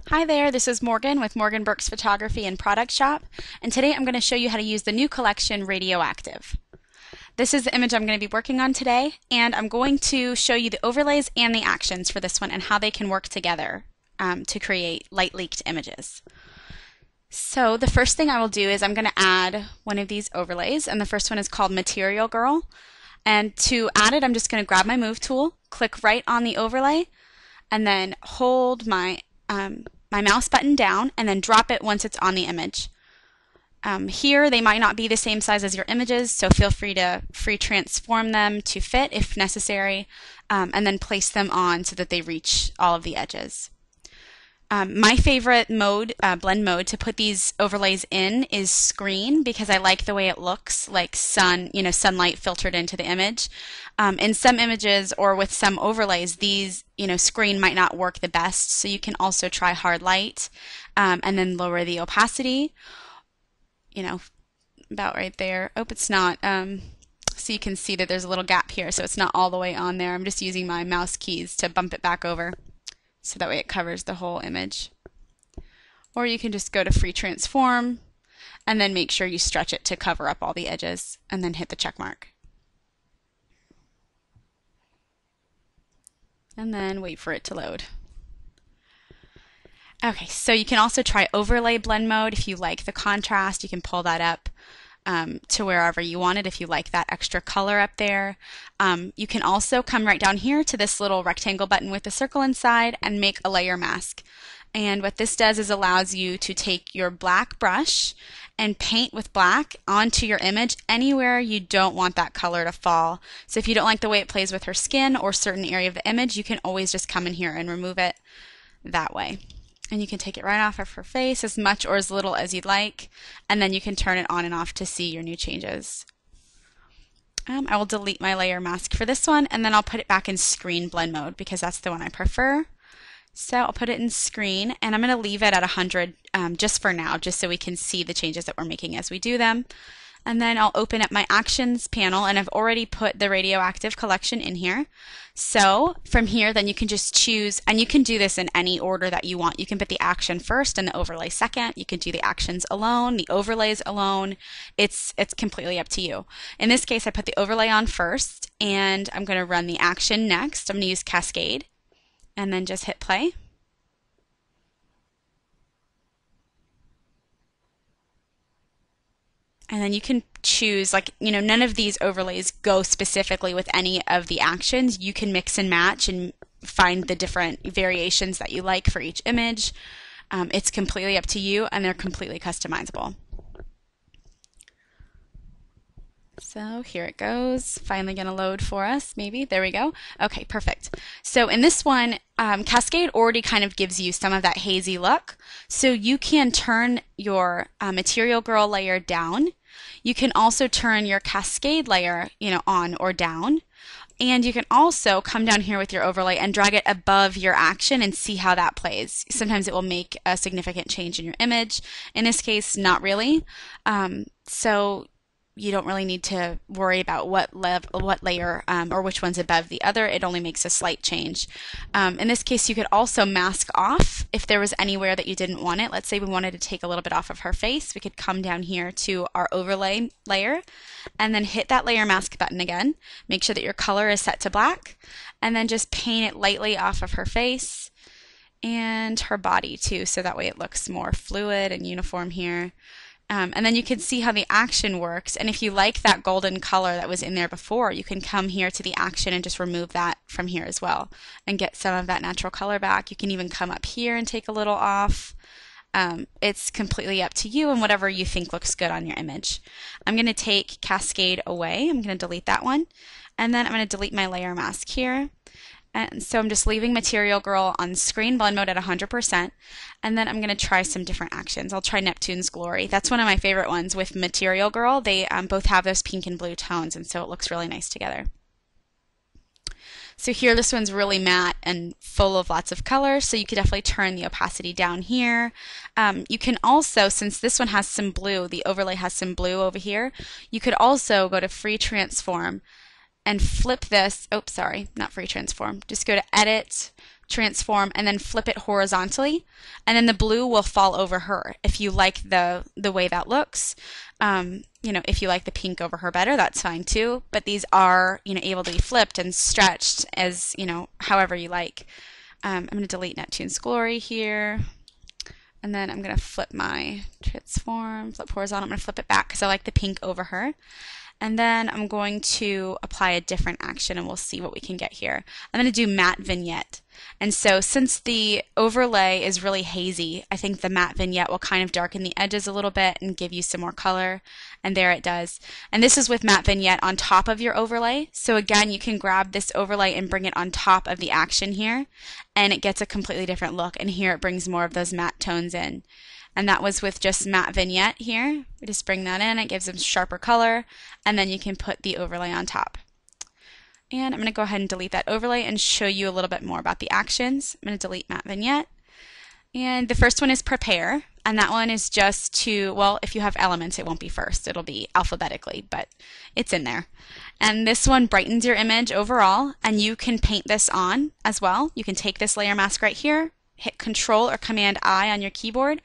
Hi there, this is Morgan with Morgan Burks Photography and Product Shop, and today I'm going to show you how to use the new collection Radioactive. This is the image I'm going to be working on today, and I'm going to show you the overlays and the actions for this one and how they can work together to create light leaked images. So the first thing I will do is I'm going to add one of these overlays, and the first one is called Material Girl. And to add it, I'm just going to grab my Move tool, click right on the overlay, and then hold my mouse button down and then drop it once it's on the image. Here they might not be the same size as your images, so feel free to transform them to fit if necessary, and then place them on so that they reach all of the edges. My favorite mode, blend mode, to put these overlays in is screen because I like the way it looks, like sunlight filtered into the image. In some images or with some overlays, these, screen might not work the best, so you can also try hard light and then lower the opacity, about right there. Oh, it's not. So you can see that there's a little gap here, so it's not all the way on there. I'm just using my mouse keys to bump it back over, so that way it covers the whole image. Or you can just go to free transform and then make sure you stretch it to cover up all the edges and then hit the check mark. And then wait for it to load. Okay, so you can also try overlay blend mode. If you like the contrast, you can pull that up to wherever you want it if you like that extra color up there. You can also come right down here to this little rectangle button with the circle inside and make a layer mask. And what this does is allows you to take your black brush and paint with black onto your image anywhere you don't want that color to fall. So if you don't like the way it plays with her skin or certain area of the image, you can always just come in here and remove it that way. And you can take it right off of her face, as much or as little as you'd like, and then you can turn it on and off to see your new changes. I will delete my layer mask for this one, and then I'll put it back in screen blend mode because that's the one I prefer. So I'll put it in screen, and I'm going to leave it at 100 just for now, just so we can see the changes that we're making as we do them. And then I'll open up my actions panel, and I've already put the Radioactive Collection in here. So from here, then you can just choose, and you can do this in any order that you want. You can put the action first and the overlay second. You can do the actions alone, the overlays alone. It's completely up to you. In this case, I put the overlay on first, and I'm going to run the action next. I'm going to use Cascade, and then just hit play. And then you can choose, none of these overlays go specifically with any of the actions. You can mix and match and find the different variations that you like for each image. It's completely up to you, and they're completely customizable. So here it goes. Finally going to load for us, maybe. There we go. Okay, perfect. So in this one, Cascade already kind of gives you some of that hazy look. So you can turn your Material Girl layer down. You can also turn your Cascade layer, on or down. And you can also come down here with your overlay and drag it above your action and see how that plays. Sometimes it will make a significant change in your image. In this case, not really. So you don't really need to worry about what layer or which one's above the other. It only makes a slight change. In this case, you could also mask off if there was anywhere that you didn't want it. Let's say we wanted to take a little bit off of her face. We could come down here to our overlay layer and then hit that layer mask button again. Make sure that your color is set to black, and then just paint it lightly off of her face and her body too, so that way it looks more fluid and uniform here. And then you can see how the action works. And if you like that golden color that was in there before, you can come here to the action and just remove that from here as well and get some of that natural color back. You can even come up here and take a little off. It's completely up to you and whatever you think looks good on your image. I'm going to take Cascade away. I'm going to delete that one. And then I'm going to delete my layer mask here. And so I'm just leaving Material Girl on screen blend mode at 100%, and then I'm going to try some different actions. I'll try Neptune's Glory. That's one of my favorite ones with Material Girl. They both have those pink and blue tones, and so it looks really nice together. So here, this one's really matte and full of lots of color, so you could definitely turn the opacity down here. You can also, since this one has some blue, the overlay has some blue over here, you could also go to Free Transform and flip this, oops, sorry, not free transform. Just go to edit, transform, and then flip it horizontally, and then the blue will fall over her. If you like the way that looks, if you like the pink over her better, that's fine too. But these are, able to be flipped and stretched as, however you like. I'm going to delete Neptune's Glory here. And then I'm going to flip my transform, flip horizontal. I'm going to flip it back because I like the pink over her. And then I'm going to apply a different action, and we'll see what we can get here. I'm going to do matte vignette. And so since the overlay is really hazy, I think the matte vignette will kind of darken the edges a little bit and give you some more color. And there it does. And this is with matte vignette on top of your overlay. So again, you can grab this overlay and bring it on top of the action here, and it gets a completely different look. And here it brings more of those matte tones in. And that was with just matte vignette here. We just bring that in, it gives them sharper color, and then you can put the overlay on top. And I'm going to go ahead and delete that overlay and show you a little bit more about the actions. I'm going to delete matte vignette. And the first one is prepare, and that one is just to, well, if you have elements, it won't be first. It'll be alphabetically, but it's in there. And this one brightens your image overall, and you can paint this on as well. You can take this layer mask right here, hit Control or Command I on your keyboard,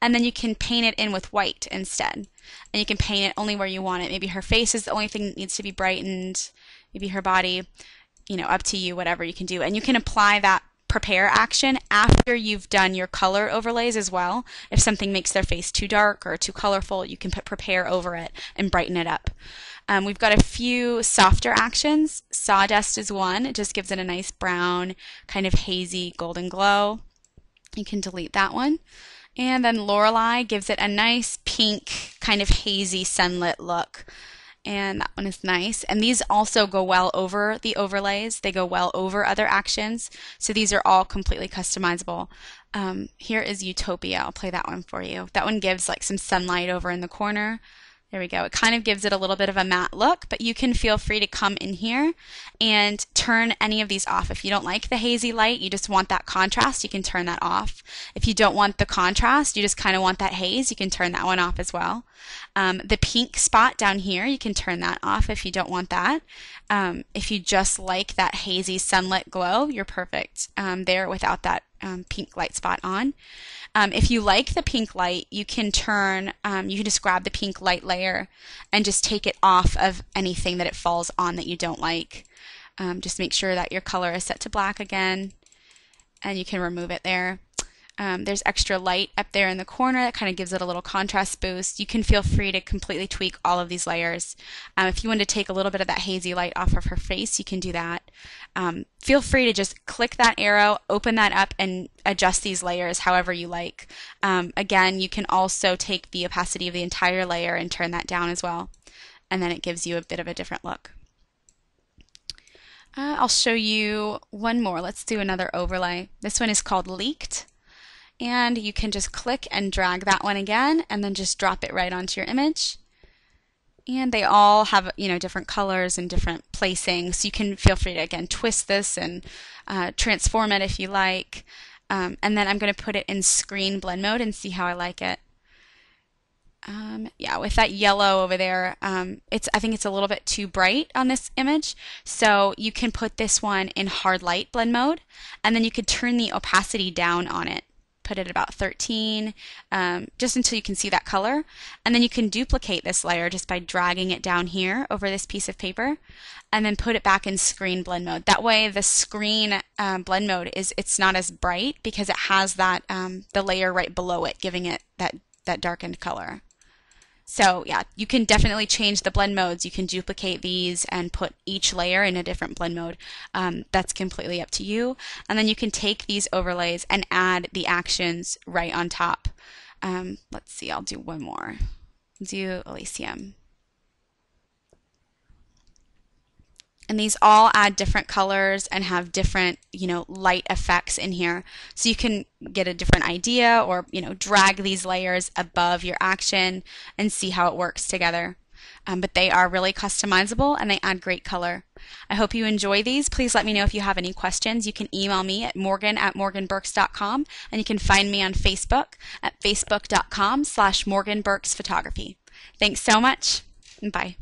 and then you can paint it in with white instead. And you can paint it only where you want it. Maybe her face is the only thing that needs to be brightened, maybe her body, up to you, whatever you can do. And you can apply that prepare action after you've done your color overlays as well. If something makes their face too dark or too colorful, you can put prepare over it and brighten it up. We've got a few softer actions. Sawdust is one. It just gives it a nice brown, kind of hazy golden glow. You can delete that one. And then Lorelei gives it a nice pink, kind of hazy sunlit look. And that one is nice. And these also go well over the overlays. They go well over other actions. So these are all completely customizable. Here is Utopia. I'll play that one for you. That one gives like some sunlight over in the corner. There we go. It kind of gives it a little bit of a matte look, but you can feel free to come in here and turn any of these off. If you don't like the hazy light, you just want that contrast, you can turn that off. If you don't want the contrast, you just kind of want that haze, you can turn that one off as well. The pink spot down here, you can turn that off if you don't want that. If you just like that hazy sunlit glow, you're perfect there without that pink light spot on. If you like the pink light, you can just grab the pink light layer and just take it off of anything that it falls on that you don't like. Just make sure that your color is set to black again, and you can remove it there. There's extra light up there in the corner that kind of gives it a little contrast boost. You can feel free to completely tweak all of these layers. If you want to take a little bit of that hazy light off of her face, you can do that. Feel free to just click that arrow, open that up, and adjust these layers however you like. Again, you can also take the opacity of the entire layer and turn that down as well. And then it gives you a bit of a different look. I'll show you one more. Let's do another overlay. This one is called Leaked. And you can just click and drag that one again, and then just drop it right onto your image. And they all have, different colors and different placings. So you can feel free to, again, twist this and transform it if you like. And then I'm going to put it in screen blend mode and see how I like it. Yeah, with that yellow over there, I think it's a little bit too bright on this image. So you can put this one in hard light blend mode, and then you could turn the opacity down on it. Put it at about 13, just until you can see that color. And then you can duplicate this layer just by dragging it down here over this piece of paper, and then put it back in screen blend mode. That way the screen blend mode it's not as bright because it has that the layer right below it, giving it that darkened color. So yeah, you can definitely change the blend modes. You can duplicate these and put each layer in a different blend mode. That's completely up to you. And then you can take these overlays and add the actions right on top. Let's see, I'll do one more. Do Elysium. And these all add different colors and have different, light effects in here. So you can get a different idea or, drag these layers above your action and see how it works together. But they are really customizable and they add great color. I hope you enjoy these. Please let me know if you have any questions. You can email me at morgan@morganburks.com, and you can find me on Facebook at facebook.com/morganburksphotography. Thanks so much, and bye.